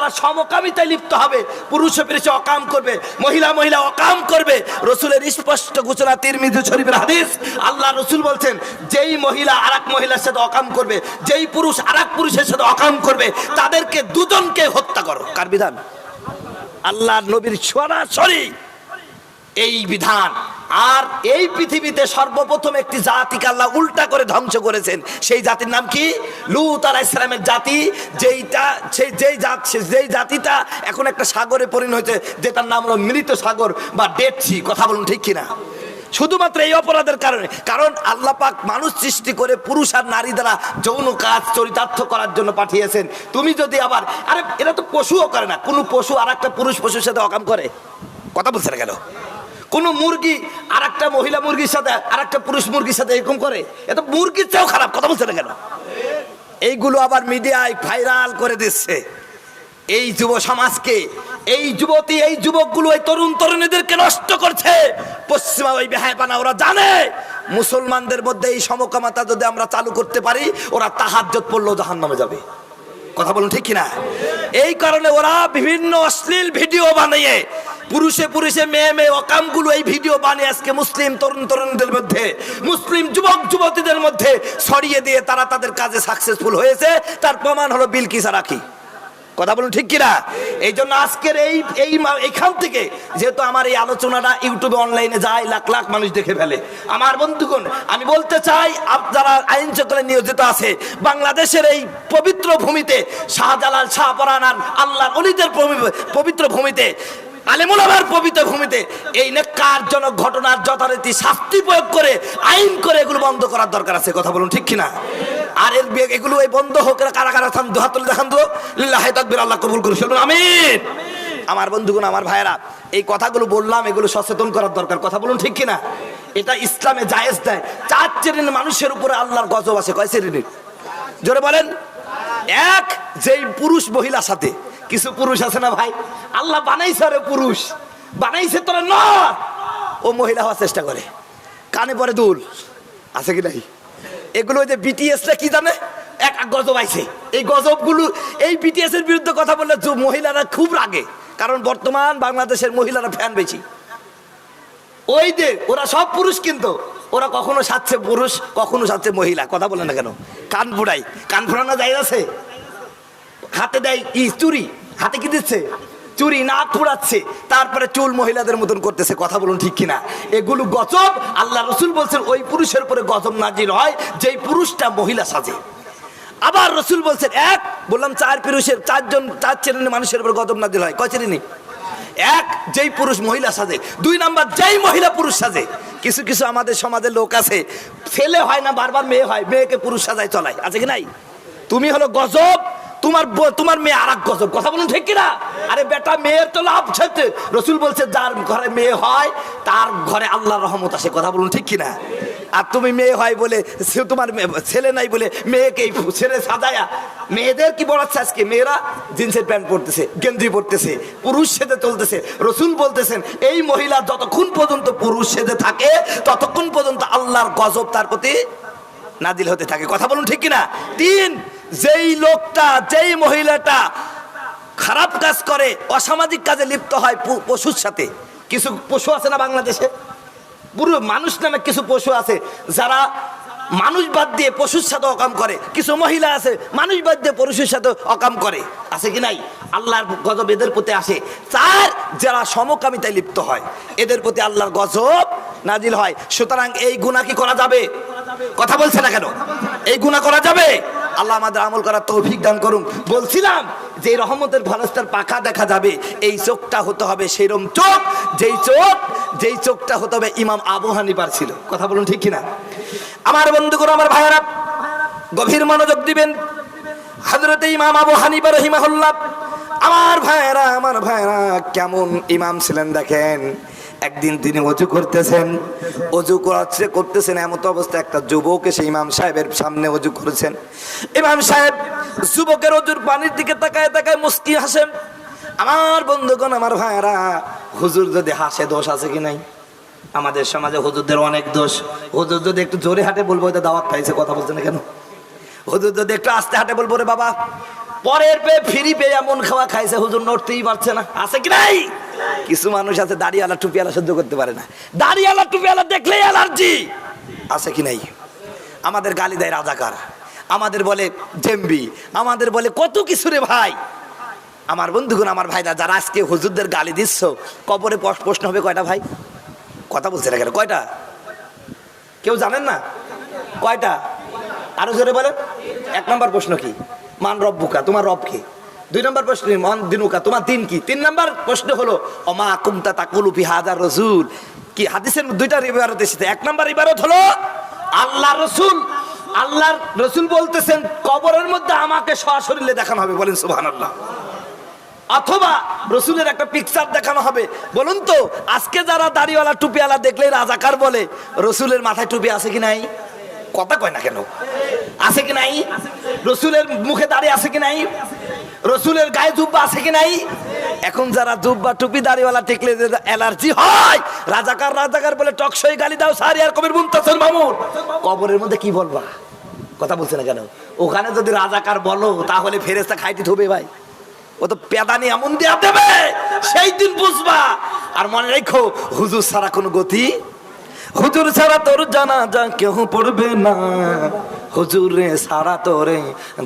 তারা সমকামিতায় লিপ্ত হবে, পুরুষে পুরুষে অকাম করবে, মহিলা মহিলা অকাম করবে। রসুলের স্পষ্ট ঘোষণা, তিরমিজি শরীফের হাদিস। আল্লাহ রসুল বলছেন, যেই মহিলা আরেক মহিলার সাথে অকাম করবে, যেই পুরুষ আরেক পুরুষের সাথে অকাম করবে, তাদেরকে দুজনকে হত্যা করো। কার বিধান? আল্লাহ নবীর সরাসরি এই বিধান। আর এই পৃথিবীতে সর্বপ্রথম একটি জাতিকে আল্লাহ উল্টা করে ধ্বংস করেছেন। সেই জাতির নাম কি? লূত আলাইহিস সালামের জাতি। যেই জাতিটা এখন একটা সাগরে পরিণত হয়েছে, যেটার নাম হলো মৃত সাগর বা ডেড সি। কথা বলুন ঠিক কিনা? শুধুমাত্র এই অপরাধের কারণে। কারণ আল্লাহ পাক মানুষ সৃষ্টি করে পুরুষ আর নারী দ্বারা যৌন কাজ চরিতার্থ করার জন্য পাঠিয়েছেন। তুমি যদি আবার, আরে এরা তো পশুও করে না। কোনো পশু আর একটা পুরুষ পশুর সাথে অকাম করে? কথা বলছে না কেন? কোন মুরগি আর একটা মহিলা মুরগির সাথে আর একটা পুরুষ মুরগির সাথে এরকম করে? এটা মুরগির চেয়েও খারাপ। কথা বলছে না কেন? এইগুলো আবার মিডিয়ায় ভাইরাল করে দিচ্ছে এই যুব সমাজকে। এই যুবতী, এই যুবকগুলো এই তরুণ তরুণীদেরকে নষ্ট করছে। পশ্চিমা ওই বেহায়াপানা ওরা জানে মুসলমানদের মধ্যে এই সমকামিতা যদি আমরা চালু করতে পারি, ওরা তাহাজ্জুদ পড়লেও জাহান্নামে যাবে। কথা বলুন ঠিক কিনা? এই কারণে ওরা বিভিন্ন অশ্লীল ভিডিও বানিয়ে, পুরুষে পুরুষে মেয়ে মেয়ে অকামগুলো এই ভিডিও বানিয়ে আজকে মুসলিম তরুণ তরুণীদের মধ্যে, মুসলিম যুবক যুবতীদের মধ্যে ছড়িয়ে দিয়ে তারা তাদের কাজে সাকসেসফুল হয়েছে। তার প্রমাণ হলো বিলকিস রাখি। কথা বলুন ঠিক কিনা? এই জন্য আজকের এইখান থেকে, যেহেতু আমার এই আলোচনাটা ইউটিউবে অনলাইনে যায়, লাখ লাখ মানুষ দেখে ফেলে, আমার বন্ধুগণ আমি বলতে চাই, যারা আইন শৃঙ্খলা নিয়োজিত আছে, বাংলাদেশের এই পবিত্র ভূমিতে, শাহজালাল শাহপরান আর আল্লাহর ওলিদের পবিত্র ভূমিতে, আলেমুলামার পবিত্র ভূমিতে এই নেক্কারজনক ঘটনার যথারীতি শাস্তি প্রয়োগ করে, আইন করে এগুলো বন্ধ করার দরকার আছে। কথা বলুন ঠিক কিনা? আর এগুলো এই বন্ধ হোক। কারা কারা থাম দুহাত তুলে দেখান তো, লিল্লাহি তাকবীর, আল্লাহ কবুল করুন, আমিন। আমার বন্ধুগণ, আমার ভাইয়েরা, এই কথাগুলো বললাম, এগুলো সচেতন করার দরকার। কথা বলুন ঠিক কিনা? এটা ইসলামে জায়েজ দেয়। 4 শ্রেণীর মানুষের উপরে আল্লাহর গজব আছে। কয় শ্রেণীর? জোরে বলেন। এক, যেই পুরুষ মহিলার সাথে, কিছু পুরুষ আছে না ভাই, আল্লাহ বানাইছে আরে পুরুষ বানাইছে, তোরা ন ও মহিলা হওয়ার চেষ্টা করে, কানে পরে দুল আছে কি নাই? এগুলো যে বিটিএসটা কি জানে, এক গজব আইছে। এই গজবগুলো, এই বিটিএস এর বিরুদ্ধে কথা বললে মহিলারা খুব রাগে, কারণ বর্তমান বাংলাদেশের মহিলারা ফ্যান বেশি। ওই যে ওরা সব পুরুষ, কিন্তু ওরা কখনো সাজছে পুরুষ, কখনো সাজছে মহিলা। কথা বলে না কেন? কান ফুড়াই, কান ফুড়ানো যায় আছে, হাতে দেয় চুরি, হাতে কি দিচ্ছে? চুরি। নাক ফুড়াচ্ছে, তারপরে চুল মহিলাদের মতন করতেছে। কথা বলুন ঠিক কিনা? এগুলো গজব। আল্লাহ রসুল বলছেন ওই পুরুষের উপরে গজব নাজিল হয় যেই পুরুষটা মহিলা সাজে। আবার রসুল বলছেন, এক বললাম 4 পুরুষের 4 শ্রেণীর মানুষের উপর গজব নাজিল হয়। কয় শ্রেণী? এক, যেই পুরুষ মহিলা সাজে। 2 নাম্বার, যেই মহিলা পুরুষ সাজে। কিছু কিছু আমাদের সমাজের লোক আছে, ছেলে হয় না, বারবার মেয়ে হয়, মেয়েকে পুরুষ সাজায় চলায়। আছে কি নাই? তুমি হলো গজব, তোমার মেয়ে আর এক গজব। কথা বলুন ঠিক কিনা? আরে বেটা, মেয়ের তো লাভ আছে। রসুল বলছে যার ঘরে মেয়ে হয় তার ঘরে আল্লাহর রহমত আসে। কথা বলুন ঠিক কিনা? আর তুমি মেয়ে হয় বলে, তোমার ছেলে নাই বলে মেয়েকে ছেলে সাজায়া, মেয়েদের কি বলাচ্ছে আজকে? মেয়েরা জিন্সের প্যান্ট পরতেছে, গেঞ্জি পরতেছে, পুরুষ সেজে চলতেছে। রসুল বলতেছেন এই মহিলা যতক্ষণ পর্যন্ত পুরুষ সেজে থাকে, ততক্ষণ পর্যন্ত আল্লাহর গজব তার প্রতি নাজিল হতে থাকে। কথা বলুন ঠিক কিনা? 3, যেই লোকটা, যেই মহিলাটা খারাপ কাজ করে, অসামাজিক কাজে লিপ্ত হয় পশুর সাথে। কিছু পশু আছে না বাংলাদেশে, পুরো মানুষ নামে কিছু পশু আছে যারা মানুষ বাদ দিয়ে পশুর সাথে অকাম করে। কিছু মহিলা আছে মানুষ বাদ দিয়ে পুরুষের সাথে অকাম করে। আছে কি নাই? আল্লাহর গজব এদের প্রতি আসে। 4, যারা সমকামিতায় লিপ্ত হয়, এদের প্রতি আল্লাহর গজব নাজিল হয়। সুতরাং এই গুনাহ কি করা যাবে? কথা বলছে না কেন? এই গুনাহ করা যাবে? আল্লাহ আমাদের আমল করার তৌফিক দান করুন। বলছিলাম যে রহমতের ফেরেশতার পাখা দেখা যাবে, এই চোখটা হতে হবে সেরকম চোখ, যেই চোখটা হতে হবে ইমাম আবু হানিফার ছিল। কথা বলুন ঠিক কিনা? আমার বন্ধুগণ, আমার ভাইয়েরা, গভীর মনোযোগ দিবেন। হযরত ইমাম আবু হানিফা রাহিমাহুল্লাহ, আমার ভাইয়েরা কেমন ইমাম ছিলেন দেখেন। একদিন তিনি ওযু করতেছেন, ওযু করতেছেন এমন অবস্থা, একটা যুবক এসে ইমাম সাহেবের সামনে ওযু করেছেন। ইমাম সাহেব যুবকের ওযুর পানির দিকে তাকায় তাকায় মুস্কি হাসেন। আমার বন্ধুগণ, আমার ভাইয়েরা, হুজুর যদি হাসে দোষ আছে কি নাই? আমাদের সমাজে হুজুরদের অনেক দোষ। হুজুর যদি একটু জোরে হাঁটে বলবো এটা দাওয়াত খাইছে। কথা বলছে না কেন? হুজুর যদি একটু আস্তে হাঁটে বলবো রে বাবা পরের পেয়ে ফ্রি পেয়ে এমন খাওয়া খাইছে হুজুর নড়তেই পারছে না। আছে কি নাই? কিছু মানুষ আছে দাড়িওয়ালা টুপিওয়ালা সহ্য করতে পারে না, দাড়িওয়ালা টুপিওয়ালা দেখলেই অ্যালার্জি। আছে কি নাই? আমাদের গালি দেয় রাজাকার, আমাদের বলে জেম্বি, আমাদের বলে কত কিছু রে ভাই। আমার বন্ধুগণ, আমার ভাইরা যারা আজকে হুজুরদের গালি দিচ্ছ, কবরে প্রশ্ন হবে কয়টা ভাই? কথা বলছে না কেন? কয়টা? কেউ জানেন না কয়টা? আরো জোরে বলেন। 1 নম্বর প্রশ্ন কি? মান রব্বুকা, তোমার রব কি? 2 নম্বর প্রশ্ন মান দিনুকা, তোমার দিন কি? 3 নম্বর প্রশ্ন হলো অমা কুমতা তাকুলু ফি হাযার রাসূল কি? হাদিসের 2টা ইবারত এসেছে। 1 নম্বর ইবারত হলো আল্লাহ রসুল, আল্লাহর রসুল বলতেছেন কবরের মধ্যে আমাকে সশরীরে দেখানো হবে, বলেন সুবহানাল্লাহ। অথবা রসুলের একটা পিকচার দেখানো হবে। বলুন তো আজকে যারা দাড়িওয়ালা টুপিওয়ালা দেখলে রাজাকার বলে, রসুলের মাথায় টুপি আছে কি নাই? কথা কয় না কেন? আছে কি নাই? রসুলের মুখে দাড়ি আছে কি নাই? রসুলের গায়ে জুব্বা আছে কি নাই? এখন যারা জুব্বা টুপি দাড়িওয়ালা টিকলে অ্যালার্জি হয়, রাজাকার রাজাকার বলে টকসই গালি দাও সারি আর কবির মুনতাসির মামুন, কবরের মধ্যে কি বলবা? কথা বলছে না কেন? ওখানে যদি রাজাকার বলো তাহলে ফেরেশতা খাইতে হবে ভাই, ও তো পেদানি এমন দেয়া দেবে, সেই দিন বুঝবা। আর মনে রেখো হুজুর ছাড়া কোনো গতি, হুজুর ছাড়া তোর জানাজা কেউ পড়বে না, হুজুরে ছাড়া তোরে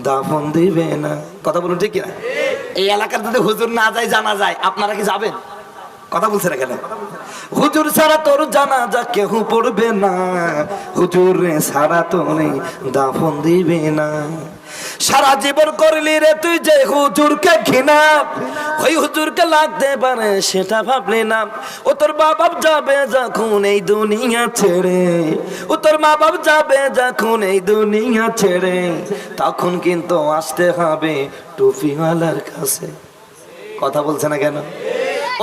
দাফন দিবে না। কথা বলুন ঠিক কিনা? এই এলাকার যদি হুজুর না যায় জানা যায়, আপনারা কি যাবেন? কথা বলছে না কেন? হুজুর ছাড়া তোর জানাজা কেউ পড়বে না, হুজুরে ছাড়া তোরে দাফন দিবে না। সারা জীবন করলি রে তুই যে হুজুরকে ঘৃণা, ওই হুজুরকে লাগতে পারে সেটা ভাবলি না। ও তোর মা বাপ যাবে যখন এই দুনিয়া ছেড়ে, ও তোর মা বাপ যাবে যখন এই দুনিয়া ছেড়ে, তখন কিন্তু আসতে হবে টুপিওয়ালার কাছে। কথা বলছে না কেন?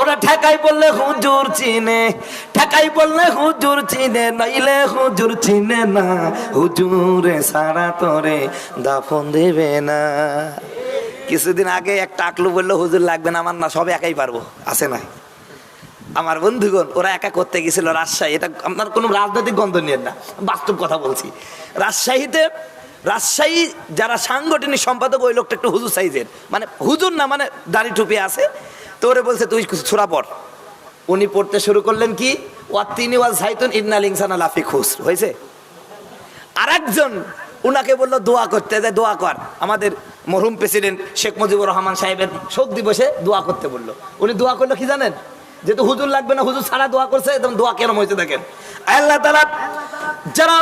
ওরা ঠেকাই বললে হুজুর চিনে, ঠেকাই বললে হুজুর চিনে, নাইলে হুজুর চিনে না, হুজুরে সারা তোরে দাফন দেবে না। কিছুদিন আগে একটা আকলু বললো হুজুর লাগবে না, আমার না, সব একাই পারবো। আছে না? আমার বন্ধুগণ ওরা একা করতে গেছিল রাজশাহী। এটা আপনার কোনো রাজনৈতিক গন্ধ নিয়ে না, বাস্তব কথা বলছি। রাজশাহীতে, রাজশাহী যারা সাংগঠনিক সম্পাদক, ওই লোকটা একটু হুজুর সাইজের, মানে হুজুর না, মানে দাড়ি টুপি আছে। তো ওরে বলছে তুই সূরা পড়। উনি পড়তে শুরু করলেন কি ওয়াতিনি ওয়াল যাইতুন ইন্নাল ইনসানা লাফি খুসর হয়েছে। আরেকজন উনাকে বললো দোয়া করতে, যায় দোয়া কর। আমাদের মরহুম প্রেসিডেন্ট শেখ মুজিবুর রহমান সাহেবের শোক দিবসে দোয়া করতে বললো। উনি দোয়া করলো কি জানেন? যেহেতু হুজুর লাগবে না, হুজুর ছাড়া দোয়া করছে, একদম দোয়া কেন হয়েছে দেখেন। আল্লাহ তাআলা যারা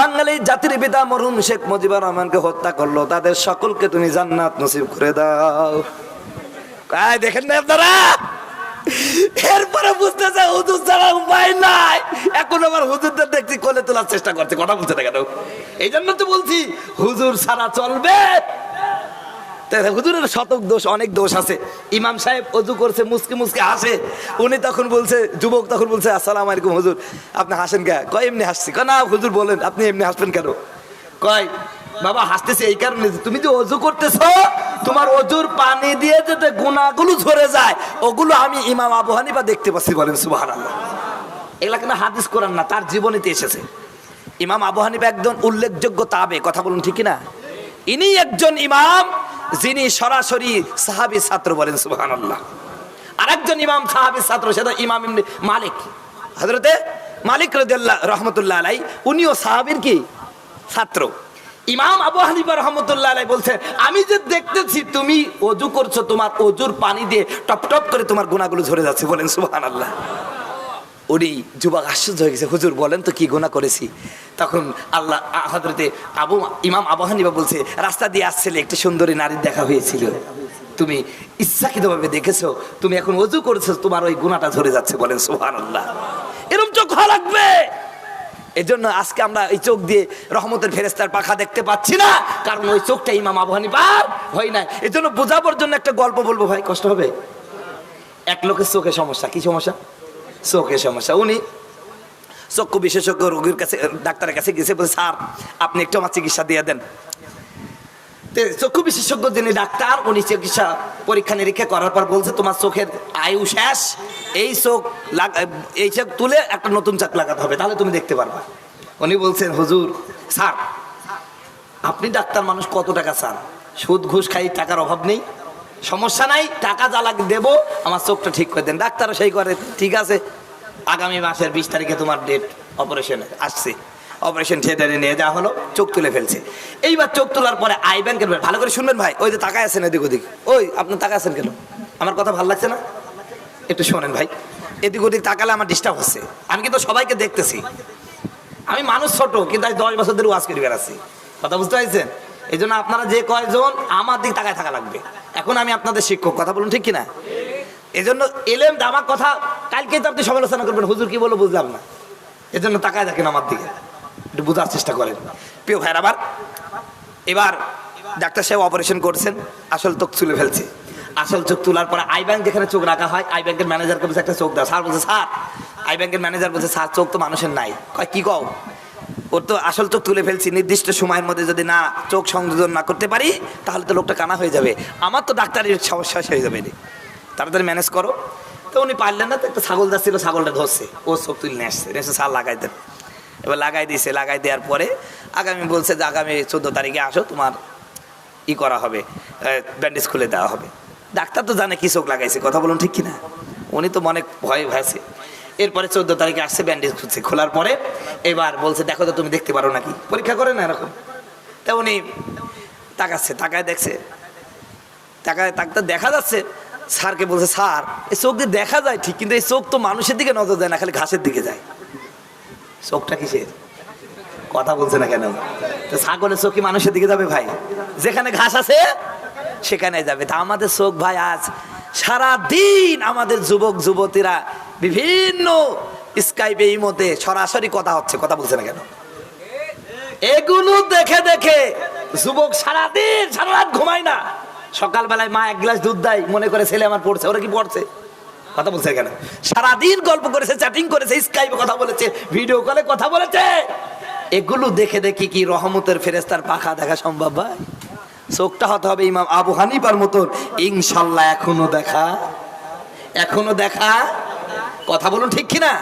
বাঙালি জাতির পিতা মরহুম শেখ মুজিবুর রহমানকে হত্যা করলো, তাদের সকলকে তুমি জান্নাত নসিব করে দাও। দেখেন না আপনারা? এরপরে বুঝতেছে হুজুর ছাড়া উপায় নাই। এখন আবার হুজুরদের দেখছি কোলে তোলার চেষ্টা করছে। কথা বলছে না কেন? এই জন্য তো বলছি হুজুর ছাড়া চলবে? হুজুরের শতক দোষ, অনেক দোষ আছে। ইমাম সাহেব অজু করছে, মুসকে মুসকে হাসে। উনি তখন বলছে, যুবক তখন বলছে আসসালামু আলাইকুম হুজুর, আপনি হাসেন কে? কয় এমনি হাসছি। কয় না হুজুর বলেন আপনি এমনি হাসবেন কেন? কয় বাবা হাসতেছে এই কারণে, তুমি যে অজু করতেছো, তোমার অজুর পানি দিয়ে যাতে গুনাহগুলো ঝরে যায়, ওগুলো আমি ইমাম আবু হানিফা দেখতে পাচ্ছি। বলেন সুবহানাল্লাহ। এগুলা কিন্তু হাদিস কোরআন না, তার জীবনীতে এসেছে। ইমাম আবু হানিফা একজন উল্লেখযোগ্য তাবে। কথা বলুন ঠিক না? ইনি একজন ইমাম যিনি সরাসরি সাহাবী ছাত্র। বলেন সুবহানাল্লাহ। আরেকজন ইমাম সাহাবী ছাত্র, সেটা ইমাম ইবনে মালিক, হযরতে মালিক রাদিয়াল্লাহু রাহমাতুল্লাহ আলাইহি, উনিও সাহাবীর কি ছাত্র। ইমাম আবু হানিফা রহমতুল্লাহ আলাইহি বলছে, আমি যে দেখতেছি তুমি ওযু করছো, তোমার ওযুর পানি দিয়ে টপ টপ করে তোমার গুনাহগুলো ঝরে যাচ্ছে। বলেন সুবহানাল্লাহ। উনি যুবক আশ্চর্য হয়ে গেছে, হুজুর বলেন তো কি গুনাহ করেছি? তখন আল্লাহ হযরতে ইমাম আবু হানিফা বলছে, রাস্তা দিয়ে আসছিলে একটি সুন্দরী নারীর দেখা হয়েছিল, তুমি ইচ্ছাকৃতভাবে দেখেছো, তুমি এখন ওযু করেছো, তোমার ওই গুনাহটা ঝরে যাচ্ছে। বলেন সুবহানাল্লাহ। এরকম চোখ হওয়া লাগবে। এজন্য আজকে আমরা এই চোখ দিয়ে রহমতের ফেরেশতার পাখা দেখতে পাচ্ছি না, কারণ ওই চোখটা ইমাম আবু হানিফার হয় নাই। এজন্য বোঝাবার জন্য একটা গল্প বলবো, ভাই কষ্ট হবে। এক লোকের চোখে সমস্যা। কি সমস্যা? চোখের সমস্যা। উনি চক্ষু বিশেষজ্ঞ রোগীর কাছে, ডাক্তারের কাছে গেছে, বলছে স্যার আপনি একটু আমার চিকিৎসা দিয়ে দেন। চক্ষু বিশেষজ্ঞ যিনি ডাক্তার, উনি চিকিৎসা পরীক্ষা নিরীক্ষা করার পর বলছে তোমার চোখের আয়ু শেষ, এই চোখ তুলে একটা নতুন চোখ লাগাতে হবে, তাহলে তুমি দেখতে পারবা। উনি বলছেন হুজুর, স্যার আপনি ডাক্তার মানুষ, কত টাকা চান? সুদ ঘুষ খাই, টাকার অভাব নেই, সমস্যা নাই, টাকা যা লাগে দেবো, আমার চোখটা ঠিক করে দেন। ডাক্তারও সেই করে, ঠিক আছে আগামী মাসের 20 তারিখে তোমার ডেট, অপারেশনে আসছে। অপারেশন থিয়েটারে নিয়ে যাওয়া হলো, চোখ তুলে ফেলছে। এইবার চোখ তোলার পরে আই ব্যাংকের, ভালো করে শুনবেন ভাই, ওই যে তাকায় আছেন এদিক ওদিক, ওই আপনি তাকায় আছেন কেন? আমার কথা ভালো লাগছে না? একটু শোনেন ভাই, এদিক ওদিক তাকালে আমার ডিস্টার্ব হচ্ছে। আমি কিন্তু সবাইকে দেখতেছি, আমি মানুষ ছোট, কিন্তু আজ 10 বছর ধরে ওয়াজ করে বেড়াচ্ছি, কথা বুঝতে পারছেন? এই জন্য আপনারা যে কয়জন আমার দিক তাকায় থাকা লাগবে। এখন আমি আপনাদের শিক্ষক, কথা বলুন ঠিক কিনা? এই জন্য এলেম আমার কথা কালকে তো আপনি সমালোচনা করবেন, হুজুর কি বলো বুঝলাম না, এজন্য তাকায় থাকেন আমার দিকে, একটু বোঝার চেষ্টা করেন। প্রিয় ভাইয়ের আবার, এবার ডাক্তার সাহেব অপারেশন করছেন, আসল চোখ তুলে ফেলছে। আসল চোখ তোলার পরে আই ব্যাংক যেখানে চোখ রাখা হয়, আই ব্যাংকের ম্যানেজারকে বলছে একটা চোখ দাও। স্যার বলছে স্যার, আই ব্যাংকের ম্যানেজার বলছে স্যার চোখ তো মানুষের নাই। কয় কি কও? ওর তো আসল চোখ তুলে ফেলছি, নির্দিষ্ট সময়ের মধ্যে যদি না চোখ সংযোজন না করতে পারি তাহলে তো লোকটা কানা হয়ে যাবে, আমার তো ডাক্তারের সমস্যা হয়ে যাবে, তাড়াতাড়ি ম্যানেজ করো। তো উনি পারলেন না, তো একটা ছাগল যাচ্ছিল, ছাগলটা ধরছে, ও চোখ তুলে নিয়ে আসছে, স্যার লাগাই দেন। এবার লাগাই দিয়েছে, লাগাই দেওয়ার পরে আগামী বলছে যে আগামী 14 তারিখে আসো, তোমার ই করা হবে, ব্যান্ডেজ খুলে দেওয়া হবে। ডাক্তার তো জানে কি চোখ লাগাইছে, কথা বলুন ঠিক কিনা? উনি তো মনে ভয় ভয়েছে। এরপরে 14 তারিখে আসছে, ব্যান্ডেজ খুলছে, খোলার পরে এবার বলছে দেখো তো তুমি দেখতে পারো নাকি, পরীক্ষা করে না এরকম। তা উনি তাকাচ্ছে, তাকায় দেখছে, তাকায় তাকতে দেখা যাচ্ছে। স্যারকে বলছে স্যার এই চোখ দিয়ে দেখা যায় ঠিক, কিন্তু এই চোখ তো মানুষের দিকে নজর দেয় না, খালি ঘাসের দিকে যায়। চোখটা কিসের? কথা বলছে না কেন? তো ছাগলের চোখ কি মানুষের দিকে যাবে ভাই? যেখানে ঘাস আছে সেখানে যাবে। তা আমাদের চোখ ভাই আজ সারা দিন আমাদের যুবক যুবতীরা বিভিন্ন স্কাইপে ইমোতে সরাসরি কথা হচ্ছে, কথা বলছে না কেন? এগুলো দেখে দেখে যুবক সারাদিন সারা রাত ঘুমায় না, সকালবেলায় মা 1 গ্লাস দুধ দেয়, মনে করে ছেলে আমার পড়ছে, ওরা কি পড়ছে? কথা বলছে কেন? সারাদিন গল্প করেছে, চ্যাটিং করেছে, স্কাইপে কথা বলেছে, ভিডিও কলে কথা বলেছে। এগুলো দেখে দেখে কি রহমতের ফেরেশতার পাখা দেখা সম্ভব ভাই? চোখটা হতে হবে ইমাম আবু হানিফার মতন, ইনশাল্লাহ এখনো দেখা, এখনো দেখা, কথা বলুন ঠিক কিনা?